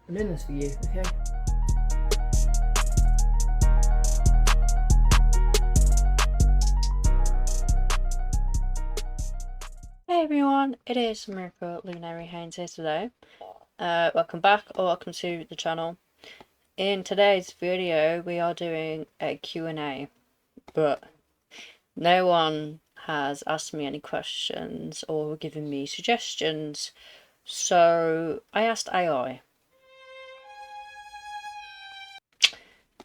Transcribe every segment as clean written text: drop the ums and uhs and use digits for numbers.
I'm in this for you, okay? Hey everyone, it is miracle.worker.xo here today. Welcome back or welcome to the channel. In today's video we are doing a Q&A, but no one has asked me any questions or given me suggestions, so I asked AI.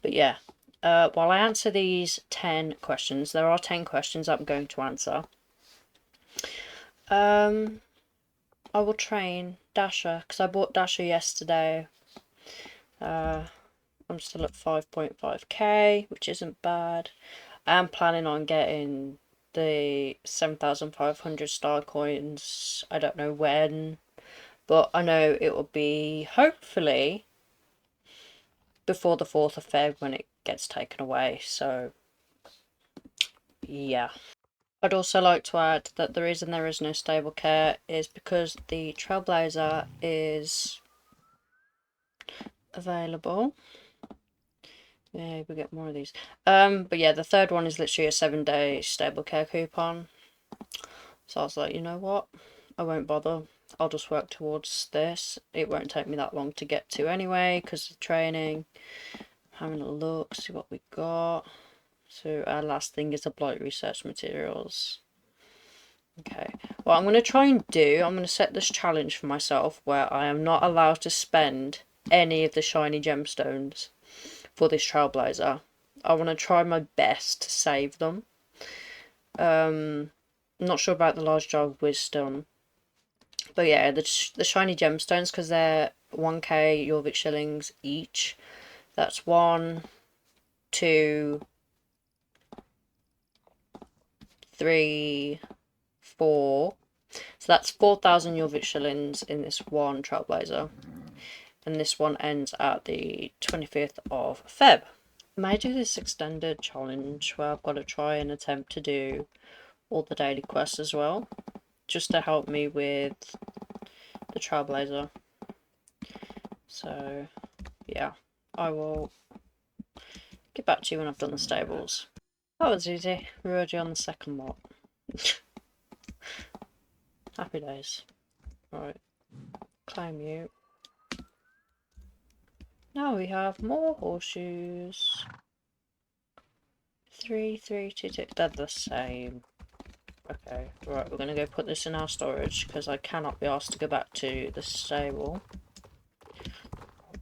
But yeah, while I answer these 10 questions, there are 10 questions I'm going to answer. I will train Dasher, because I bought Dasher yesterday. I'm still at 5.5k, which isn't bad. I am planning on getting the 7,500 star coins. I don't know when, but I know it will be hopefully before the 4th of Feb when it gets taken away, so yeah. I'd also like to add that the reason there is no stable care is because the Trailblazer is available. Yeah, we get more of these. But yeah, the third one is literally a 7-day stable care coupon. So I was like, you know what? I won't bother. I'll just work towards this. It won't take me that long to get to anyway because of training. Having a look, see what we got. So our last thing is the blight research materials. Okay, what I'm going to try and do, I'm going to set this challenge for myself where I am not allowed to spend any of the shiny gemstones for this Trailblazer. I want to try my best to save them. I'm not sure about the large jar of wisdom, but yeah, the shiny gemstones, because they're 1k Jorvik shillings each. That's 1, 2, 3, 4. So that's 4,000 Jorvik shillings in this one Trailblazer. And this one ends at the 25th of Feb. I may do this extended challenge where I've got to try and attempt to do all the daily quests as well, just to help me with the Trailblazer. So yeah, I will get back to you when I've done the stables. That was easy. We're already on the second lot. Happy days. Right, claim you. Now we have more horseshoes. 3, 3, 2, 2. They're the same. Okay, right, we're gonna go put this in our storage because I cannot be asked to go back to the stable.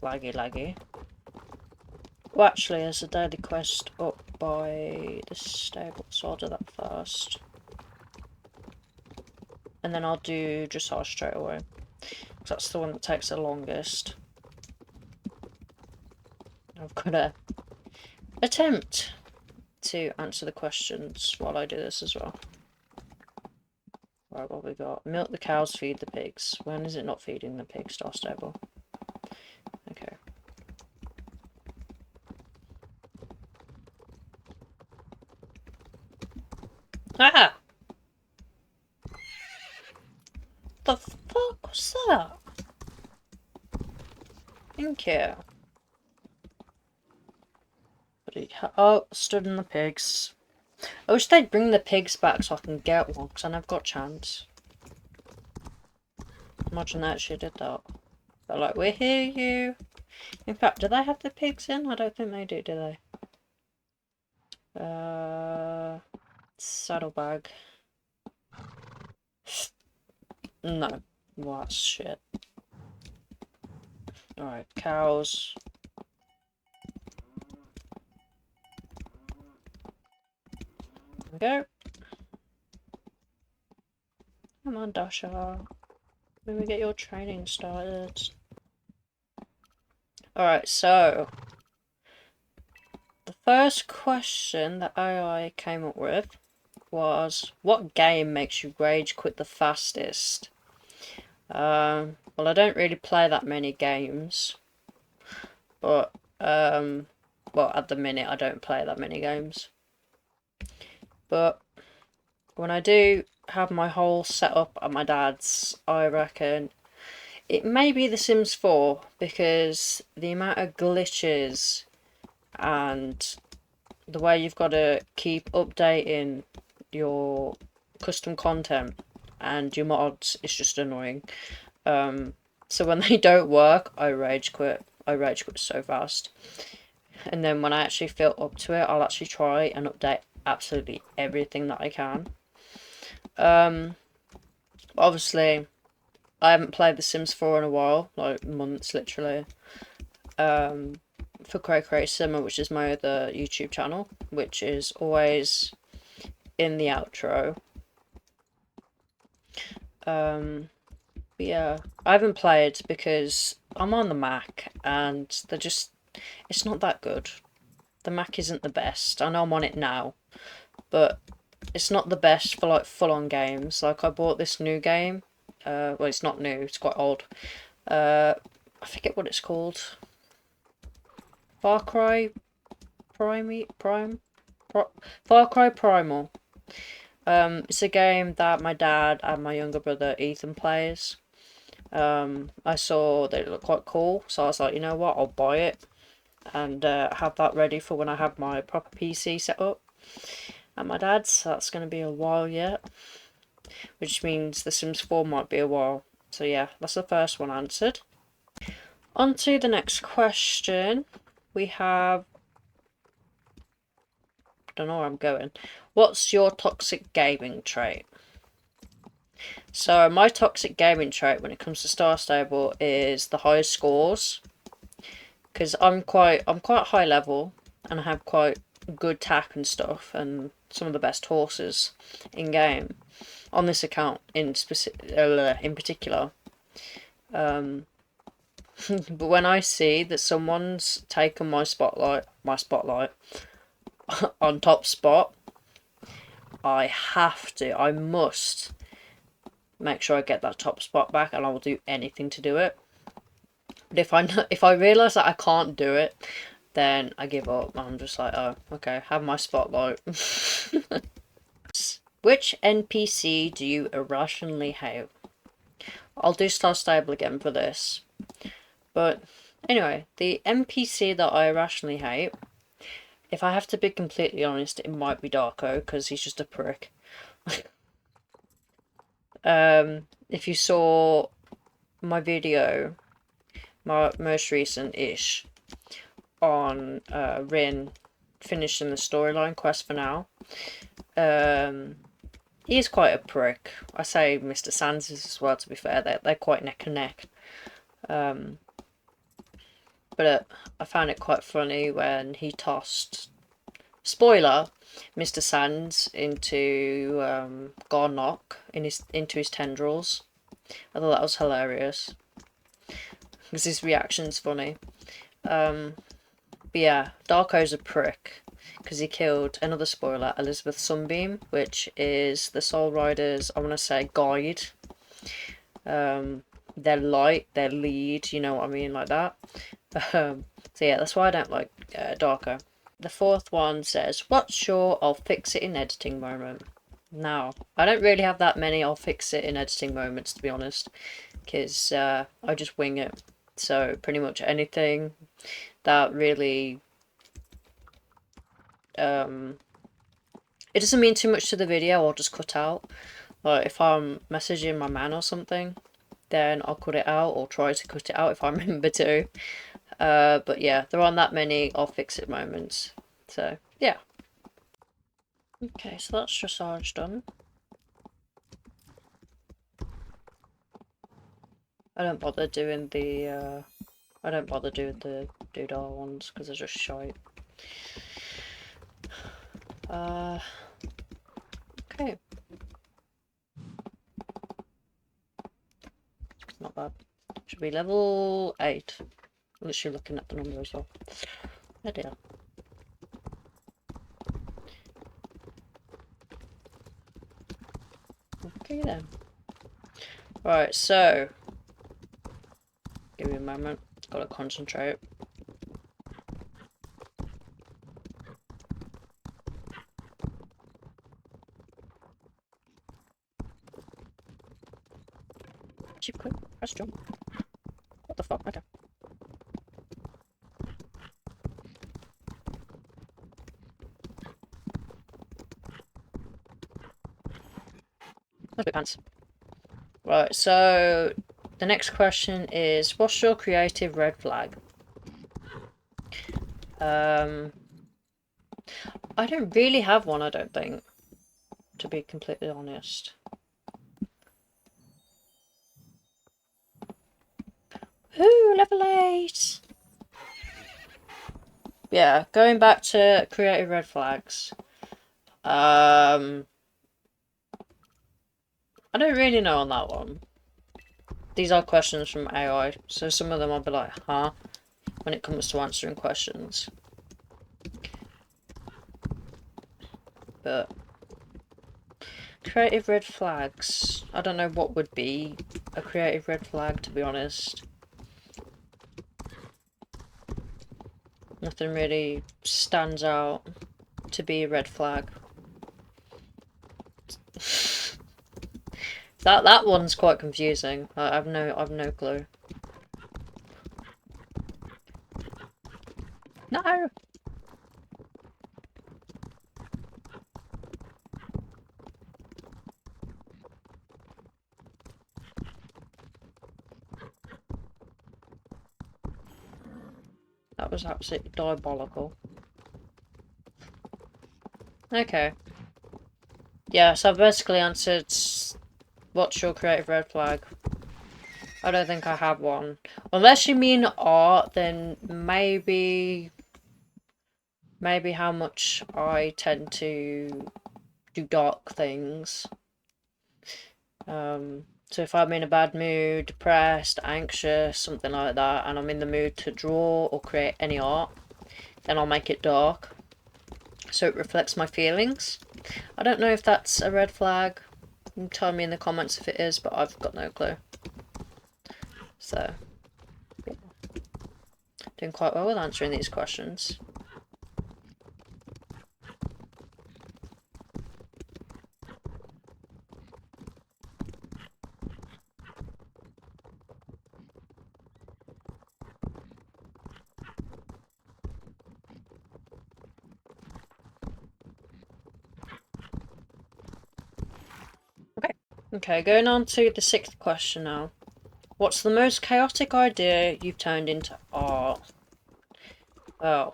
Laggy, laggy. Well, actually, there's a daily quest up by the stable, so I'll do that first. And then I'll do dressage straight away. That's the one that takes the longest. I've got to attempt to answer the questions while I do this as well. Right, what we got? Milk the cows, feed the pigs. When is it not feeding the pigs to our stable? Okay. Ah! The fuck was that? Thank you. Oh, stood in the pigs. I wish they'd bring the pigs back so I can get one, because I never got a chance. Imagine they actually did that. They're like, we hear you. In fact, do they have the pigs in? I don't think they do they? Saddlebag. No. Well, that's shit. Alright, cows. There we go. Come on, Dasha. Let me get your training started. Alright, so the first question that AI came up with was, what game makes you rage quit the fastest? Well, I don't really play that many games, but well, at the minute I don't play that many games, but when I do have my whole setup at my dad's, I reckon it may be The Sims 4 because the amount of glitches and the way you've got to keep updating your custom content and your mods is just annoying. So when they don't work, I rage quit. I rage quit so fast. And then when I actually feel up to it, I'll actually try and update absolutely everything that I can. Obviously, I haven't played The Sims 4 in a while, like months literally. For Create Simmer, which is my other YouTube channel, which is always in the outro. But yeah, I haven't played because I'm on the Mac and it's not that good. The Mac isn't the best. I know I'm on it now, but it's not the best for like full-on games. Like I bought this new game. Well, it's not new. It's quite old. I forget what it's called. Far Cry Primal. It's a game that my dad and my younger brother Ethan plays. I saw they look quite cool, so I was like, you know what, I'll buy it and have that ready for when I have my proper PC set up at my dad's. So that's going to be a while yet, which means The Sims 4 might be a while. So yeah, that's the first one answered. On to the next question. We have... don't know where I'm going. What's your toxic gaming trait? So my toxic gaming trait when it comes to Star Stable is the high scores, because I'm quite high level and I have quite good tack and stuff and some of the best horses in game on this account in particular. But when I see that someone's taken my spotlight on top spot, I must make sure I get that top spot back, and I will do anything to do it. But if I realise that I can't do it, then I give up. I'm just like, oh, okay, have my spotlight. Which NPC do you irrationally hate? I'll do Star Stable again for this. But anyway, the NPC that I irrationally hate, if I have to be completely honest, it might be Darko, because he's just a prick. If you saw my video, my most recent-ish, on Rin finishing the storyline quest for now, he is quite a prick. I say Mr. Sands is as well, to be fair. They're quite neck and neck. But I found it quite funny when he tossed, spoiler, Mr. Sands into Garnock into his tendrils. I thought that was hilarious because his reaction's funny. But yeah, Darko's a prick because he killed, another spoiler, Elizabeth Sunbeam, which is the Soul Riders, I want to say, guide. Their light, their lead, you know what I mean, like that. So yeah, that's why I don't like Darko. The fourth one says, what's your I'll fix it in editing moment? Now, I don't really have that many I'll fix it in editing moments, to be honest, because I just wing it. So pretty much anything that really it doesn't mean too much to the video, I'll just cut out. Like if I'm messaging my man or something, then I'll cut it out or try to cut it out if I remember to. But yeah, there aren't that many I'll fix it moments. So yeah. Okay, so that's dressage done. I don't bother doing the doodle ones because they're just shite. Okay. Not bad. Should be level 8. Literally looking at the number as well. Oh dear. Okay then. Right, so give me a moment. Gotta concentrate. Keep quick. Press jump. fuck, okay. That's big pants. Right, so the next question is, what's your creative red flag? I don't really have one, I don't think, to be completely honest. Ooh, level 8! Yeah, going back to creative red flags. I don't really know on that one. These are questions from AI, so some of them I'll be like, huh? When it comes to answering questions. But creative red flags. I don't know what would be a creative red flag, to be honest. Nothing really stands out to be a red flag. That one's quite confusing. I've no clue. No. That was absolutely diabolical. Okay. Yeah, so I've basically answered what's your creative red flag. I don't think I have one. Unless you mean art, then maybe how much I tend to do dark things. So if I'm in a bad mood, depressed, anxious, something like that, and I'm in the mood to draw or create any art, then I'll make it dark, so it reflects my feelings. I don't know if that's a red flag. Tell me in the comments if it is, but I've got no clue. So, yeah. Doing quite well with answering these questions. Okay, going on to the 6th question now. What's the most chaotic idea you've turned into art? Oh.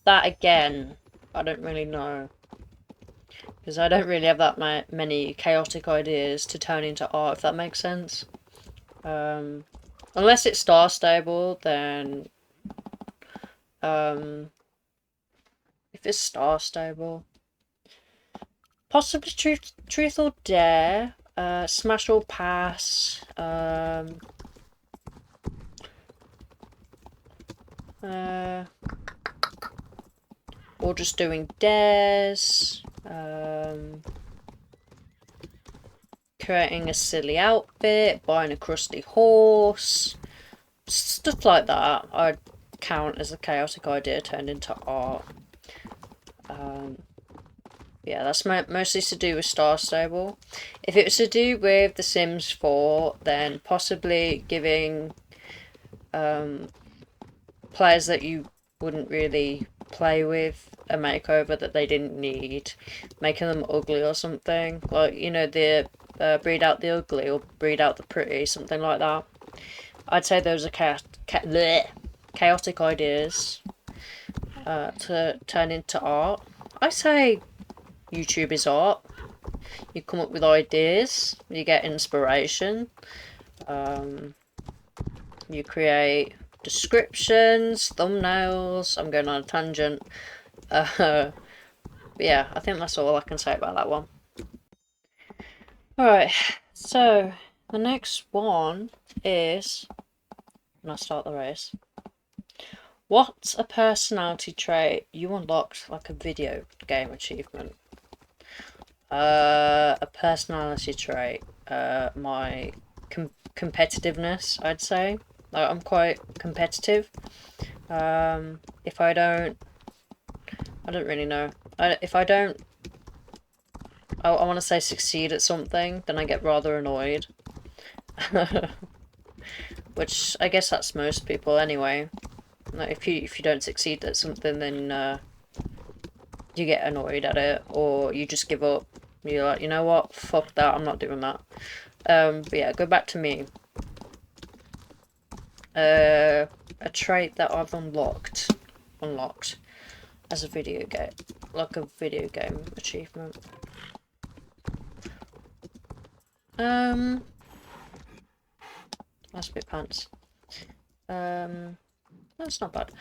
That again, I don't really know. Because I don't really have that many chaotic ideas to turn into art, if that makes sense. Unless it's star stable, then... if it's star stable... Possibly truth or dare, smash or pass, or just doing dares, creating a silly outfit, buying a crusty horse, stuff like that I'd count as a chaotic idea turned into art. Yeah, that's mostly to do with Star Stable. If it was to do with The Sims 4, then possibly giving players that you wouldn't really play with a makeover that they didn't need, making them ugly or something. Like, you know, the breed out the ugly or breed out the pretty, something like that. I'd say those are chaotic ideas to turn into art. I say YouTube is art. You come up with ideas, you get inspiration, you create descriptions, thumbnails. I'm going on a tangent. Yeah, I think that's all I can say about that one. Alright, so the next one is, and I'll start the race. What's a personality trait you unlocked like a video game achievement? A personality trait, my competitiveness, I'd say. Like, I'm quite competitive. If I don't really know. If I don't, I want to say succeed at something, then I get rather annoyed. which I guess that's most people anyway. Like if you don't succeed at something, then you get annoyed at it, or you just give up. You're like, you know what, fuck that, I'm not doing that. But yeah, go back to me. A trait that I've unlocked as a video game, like a video game achievement. That's a bit pants. That's not bad.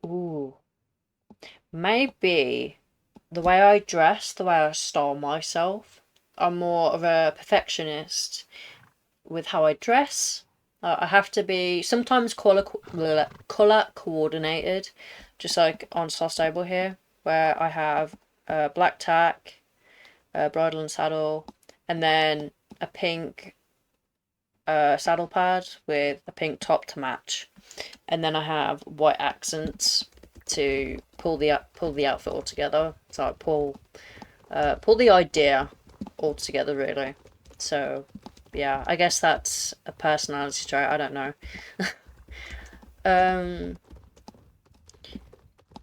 Ooh. Maybe the way I dress, the way I style myself. I'm more of a perfectionist with how I dress. I have to be sometimes colour coordinated, just like on Star Stable here, where I have black tack, bridle and saddle, and then a pink saddle pad with a pink top to match, and then I have white accents to pull the outfit all together. So I pull the idea all together, really. So yeah, I guess that's a personality trait. I don't know.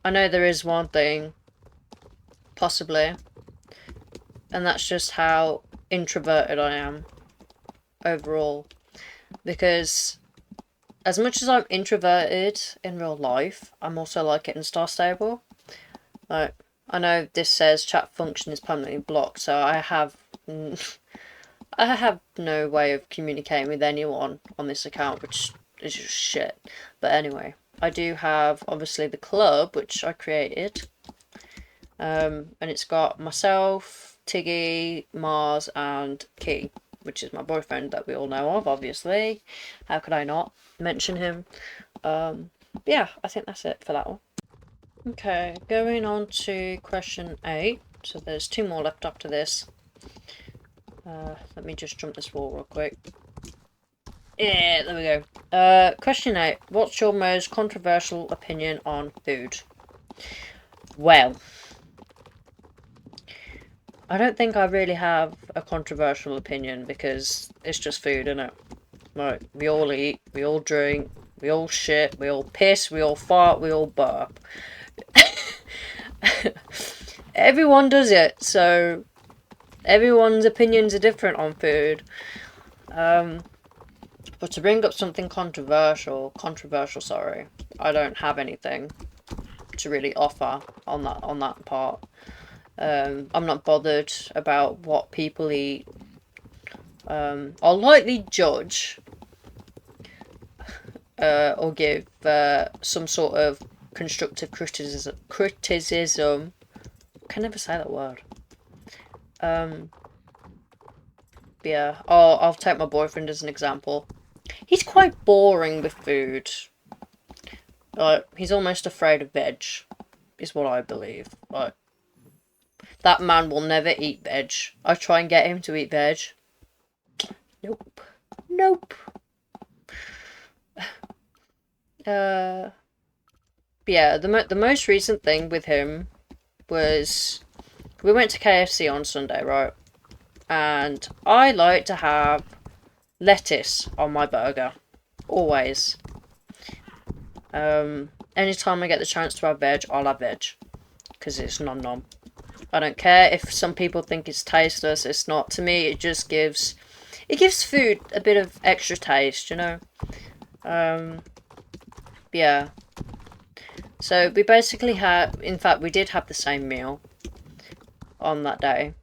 I know there is one thing, possibly, and that's just how introverted I am overall. Because as much as I'm introverted in real life, I'm also like it in Star Stable. Like, I know this says chat function is permanently blocked, so I have no way of communicating with anyone on this account, which is just shit. But anyway, I do have obviously the club, which I created, and it's got myself, Tiggy, Mars, and Key, which is my boyfriend that we all know of, obviously. How could I not mention him? Yeah, I think that's it for that one. Okay, going on to question 8. So there's 2 more left after this. Let me just jump this wall real quick. Yeah, there we go. Question 8. What's your most controversial opinion on food? Well, I don't think I really have a controversial opinion because it's just food, isn't it? Like, we all eat, we all drink, we all shit, we all piss, we all fart, we all burp. Everyone does it, so everyone's opinions are different on food. But to bring up something controversial, sorry, I don't have anything to really offer on that part. I'm not bothered about what people eat. I'll lightly judge or give some sort of constructive criticism. I can never say that word. Yeah, I'll take my boyfriend as an example. He's quite boring with food. Like, he's almost afraid of veg, is what I believe. Like, that man will never eat veg. I try and get him to eat veg. Nope. Nope. Yeah, the most recent thing with him was we went to KFC on Sunday, right? And I like to have lettuce on my burger. Always. Anytime I get the chance to have veg, I'll have veg. Because it's nom-nom. I don't care if some people think it's tasteless, it's not. To me, it just gives food a bit of extra taste, you know? Yeah. So we basically had, in fact, we did have the same meal on that day.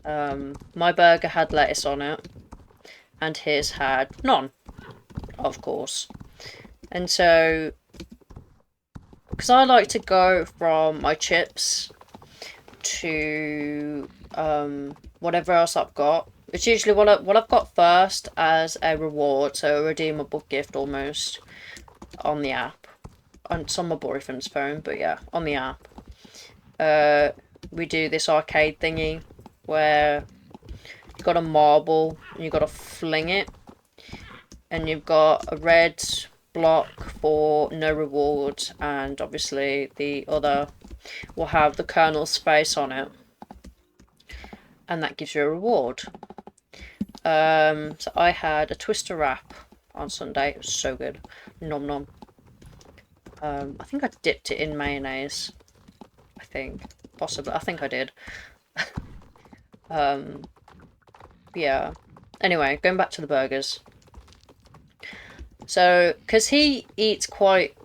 My burger had lettuce on it, and his had none, of course. And so, because I like to go from my chips to whatever else I've got. It's usually what I've got first as a reward, so a redeemable gift almost, on the app. It's on my boyfriend's phone, but yeah, on the app. We do this arcade thingy where you've got a marble and you've got to fling it, and you've got a red block for no reward, and obviously the other will have the Colonel's face on it, and that gives you a reward. So I had a twister wrap on Sunday. It was so good. Nom nom. I think I dipped it in mayonnaise. I think. Possibly. I think I did. Yeah. Anyway, going back to the burgers. So, because he eats quite...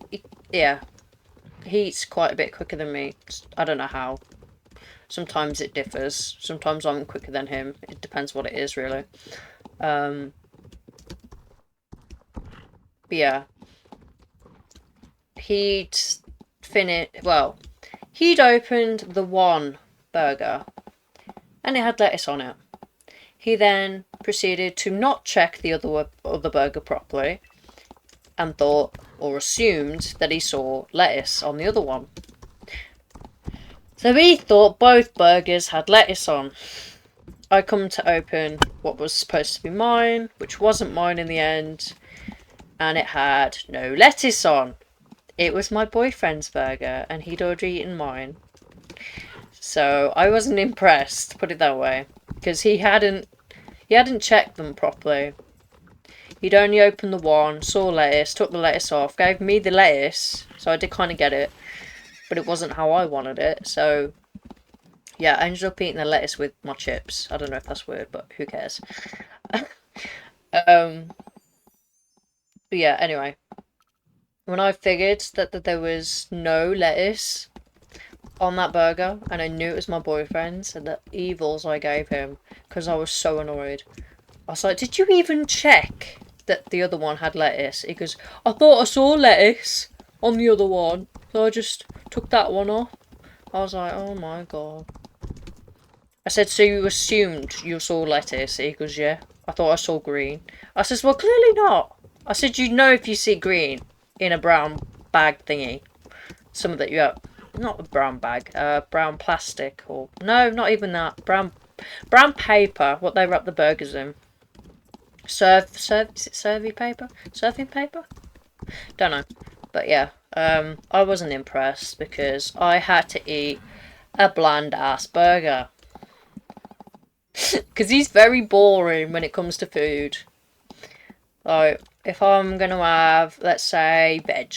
Yeah. He eats quite a bit quicker than me. I don't know how. Sometimes it differs. Sometimes I'm quicker than him. It depends what it is, really. But yeah. He'd he'd opened the one burger, and it had lettuce on it. He then proceeded to not check the other burger properly, and thought, or assumed, that he saw lettuce on the other one. So he thought both burgers had lettuce on. I come to open what was supposed to be mine, which wasn't mine in the end, and it had no lettuce on. It was my boyfriend's burger, and he'd already eaten mine. So I wasn't impressed, put it that way, because he hadn't checked them properly. He'd only opened the one, saw lettuce, took the lettuce off, gave me the lettuce, so I did kind of get it, but it wasn't how I wanted it. So yeah, I ended up eating the lettuce with my chips. I don't know if that's weird, but who cares? But yeah, anyway. When I figured that there was no lettuce on that burger, and I knew it was my boyfriend's, and the evils I gave him, because I was so annoyed. I was like, did you even check that the other one had lettuce? He goes, I thought I saw lettuce on the other one, so I just took that one off. I was like, oh my god. I said, so you assumed you saw lettuce? He goes, yeah. I thought I saw green. I says, well, clearly not. I said, you know if you see green in a brown bag thingy. Some of that you have, not a brown bag, brown plastic, or no, not even that. Brown paper, what they wrap the burgers in. Is it serving paper? Serving paper? Don't know. But yeah, I wasn't impressed because I had to eat a bland ass burger. Because he's very boring when it comes to food. Like, if I'm going to have, let's say, veg.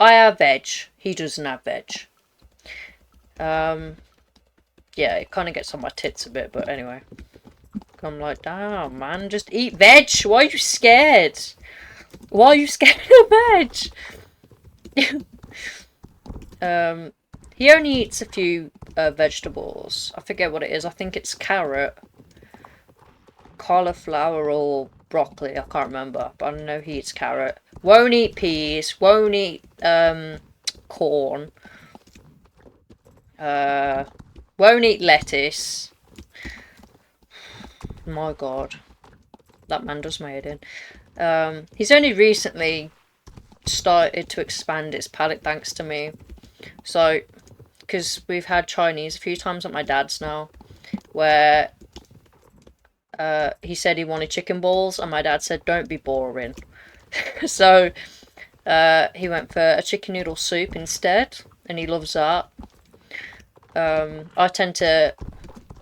I have veg. He doesn't have veg. Yeah, it kind of gets on my tits a bit, but anyway. I'm like, damn, man, just eat veg. Why are you scared? Why are you scared of veg? He only eats a few vegetables. I forget what it is. I think it's carrot, cauliflower, or broccoli. I can't remember, but I know he eats carrot. Won't eat peas. Won't eat corn. Won't eat lettuce. My god, that man does my head in. He's only recently started to expand his palate thanks to me. So, because we've had Chinese a few times at my dad's now, where he said he wanted chicken balls, and my dad said, don't be boring. So, he went for a chicken noodle soup instead, and he loves that. I tend to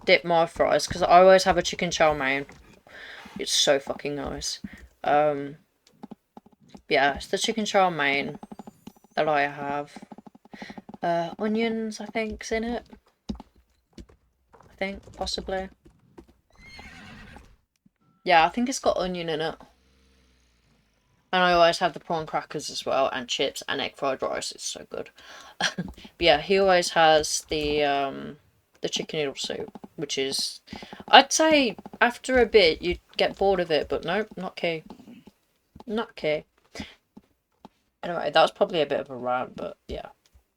dip my fries, because I always have a chicken chow mein. It's so fucking nice. Yeah, it's the chicken chow mein that I have. Onions, I think, is in it. I think, possibly. Yeah, I think it's got onion in it. And I always have the prawn crackers as well, and chips, and egg fried rice. It's so good. But yeah, he always has the chicken noodle soup, which is, I'd say after a bit you'd get bored of it, but no, not key. Not key. Anyway, that was probably a bit of a rant, but yeah.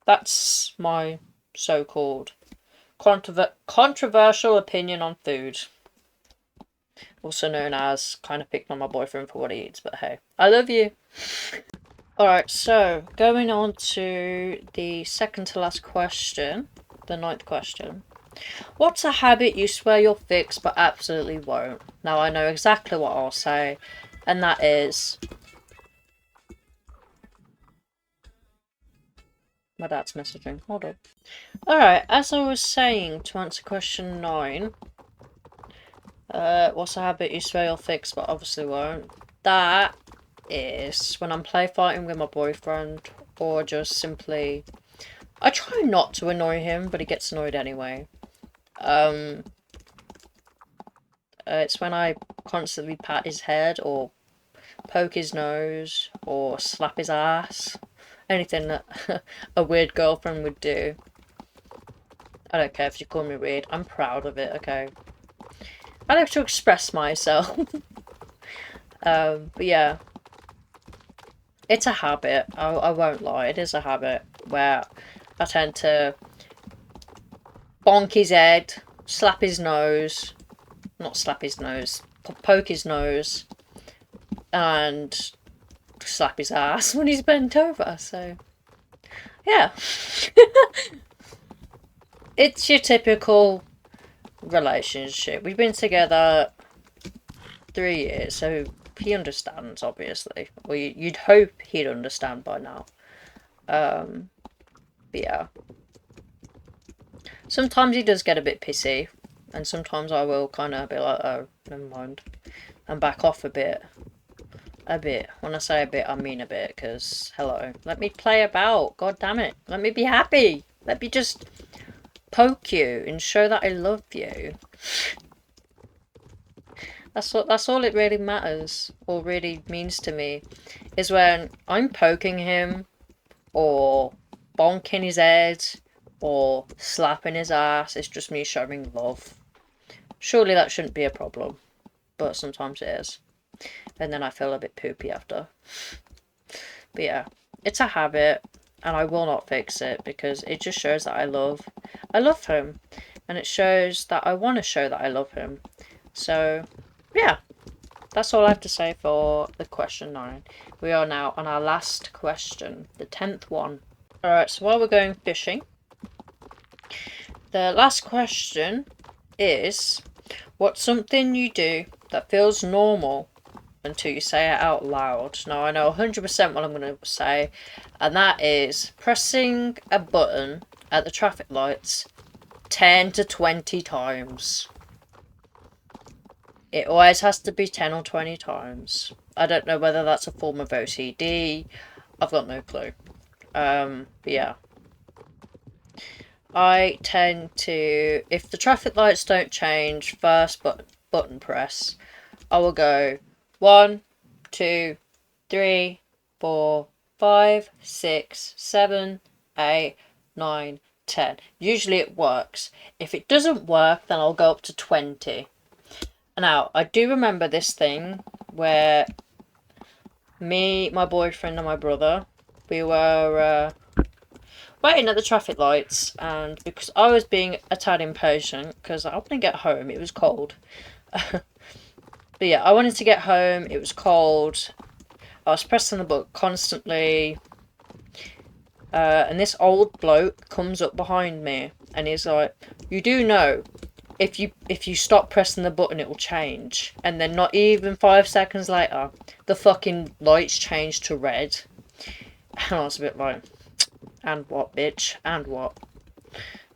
That's my so-called controversial opinion on food. Also known as kind of picking on my boyfriend for what he eats, but hey, I love you. Alright, so going on to the second to last question, the 9th question. What's a habit you swear you'll fix but absolutely won't? Now I know exactly what I'll say, and that is My dad's messaging. Hold on. Alright, as I was saying, to answer question 9, what's a habit you swear you'll fix but obviously won't? That is when I'm play fighting with my boyfriend, or just simply... I try not to annoy him, but he gets annoyed anyway. It's when I constantly pat his head, or poke his nose, or slap his ass. Anything that a weird girlfriend would do. I don't care if you call me weird. I'm proud of it, okay? I like to express myself. But yeah. It's a habit. I won't lie. It is a habit where I tend to bonk his head, slap his nose. Not slap his nose. Poke his nose. And slap his ass when he's bent over, so... Yeah. It's your typical relationship. We've been together 3 years, so he understands, obviously. Well, you'd hope he'd understand by now. But yeah. Sometimes he does get a bit pissy, and sometimes I will kind of be like, oh, never mind, and back off a bit. A bit. When I say a bit, I mean a bit, because, hello, let me play about, god damn it. Let me be happy. Let me just poke you and show that I love you. That's all it really matters, or really means to me, is when I'm poking him, or bonking his head, or slapping his ass. It's just me showing love. Surely that shouldn't be a problem, but sometimes it is. And then I feel a bit poopy after. But yeah, it's a habit, and I will not fix it, because it just shows that I love him, and it shows that I want to show that I love him. So yeah, that's all I have to say for the question 9. We are now on our last question, the 10th one. Alright, so while we're going fishing, the last question is, what's something you do that feels normal until you say it out loud? Now, I know 100% what I'm going to say, and that is pressing a button at the traffic lights 10 to 20 times. It always has to be 10 or 20 times. I don't know whether that's a form of OCD. I've got no clue. But yeah. I tend to, if the traffic lights don't change, first button press, I will go 1, 2, 3, 4, 5, 6, 7, 8, 9, 10. Usually it works. If it doesn't work, then I'll go up to 20. Now, I do remember this thing where me, my boyfriend and my brother, we were waiting at the traffic lights, and because I was being a tad impatient, because I wanted to get home, it was cold. But yeah, I wanted to get home, it was cold, I was pressing the button constantly, and this old bloke comes up behind me, and he's like, you do know, if you stop pressing the button, it will change. And then not even 5 seconds later, the fucking lights changed to red. And I was a bit like, and what, bitch? And what?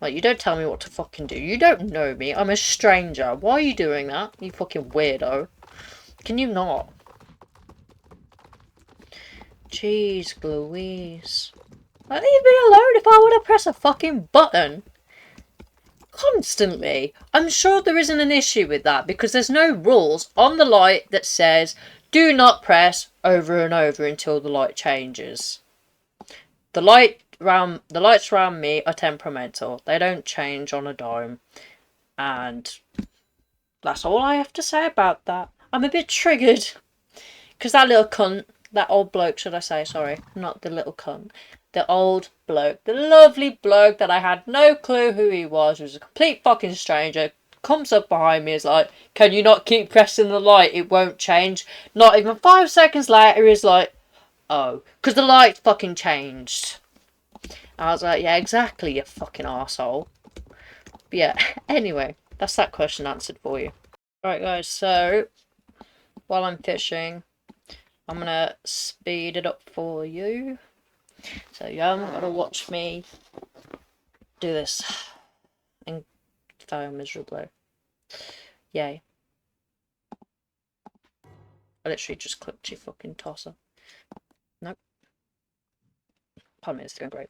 Like, you don't tell me what to fucking do. You don't know me. I'm a stranger. Why are you doing that? You fucking weirdo. Can you not? Jeez Louise. Like, leave me alone if I want to press a fucking button. Constantly. I'm sure there isn't an issue with that, because there's no rules on the light that says do not press over and over until the light changes. The lights around me are temperamental. They don't change on a dime. And that's all I have to say about that. I'm a bit triggered, because that little cunt, that old bloke, should I say, sorry, not the little cunt, the old bloke, the lovely bloke that I had no clue who he was a complete fucking stranger, comes up behind me, is like, can you not keep pressing the light, it won't change. Not even 5 seconds later, he's like, oh, because the light fucking changed. I was like, yeah, exactly, you fucking arsehole. But yeah, anyway, that's that question answered for you. Right, guys, so while I'm fishing, I'm gonna speed it up for you. So you haven't got to watch me do this and fail miserably. Yay. I literally just clipped your fucking tosser. Nope. Pardon me, it's going great.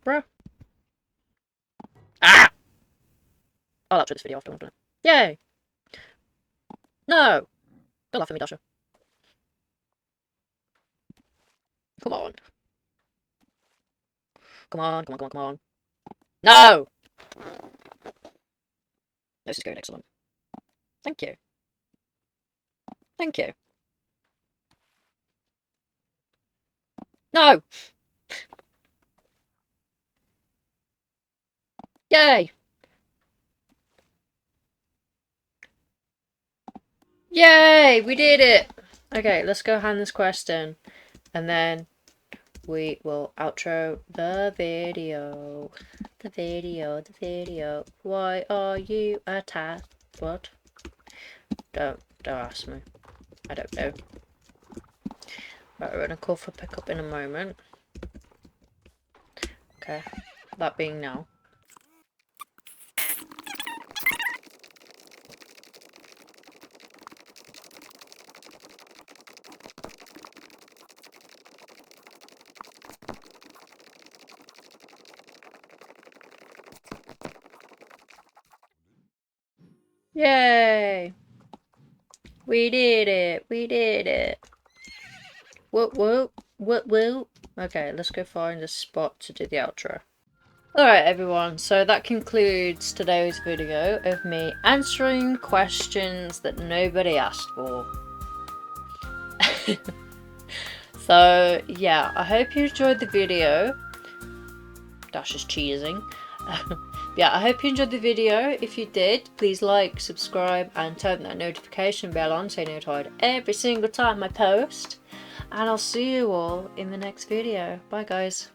Bro. Ah! I'll outro this video after, won't I? Yay! No! Don't laugh at me, Dasha. Come on. Come on, come on, come on, come on. No! This is going excellent. Thank you. Thank you. No! Yay! Yay! We did it! Okay, let's go hand this quest in. And then we will outro the video. The video. Why are you attacked? What? Don't ask me. I don't know. Right, we're gonna call for pickup in a moment. Okay, that being now. Yay! We did it! We did it! Whoop whoop! Whoop whoop! Okay, let's go find a spot to do the outro. Alright everyone, so that concludes today's video of me answering questions that nobody asked for. So yeah, I hope you enjoyed the video. Dash is cheesing. Yeah, I hope you enjoyed the video. If you did, please like, subscribe and turn that notification bell on so you're notified every single time I post. And I'll see you all in the next video. Bye guys.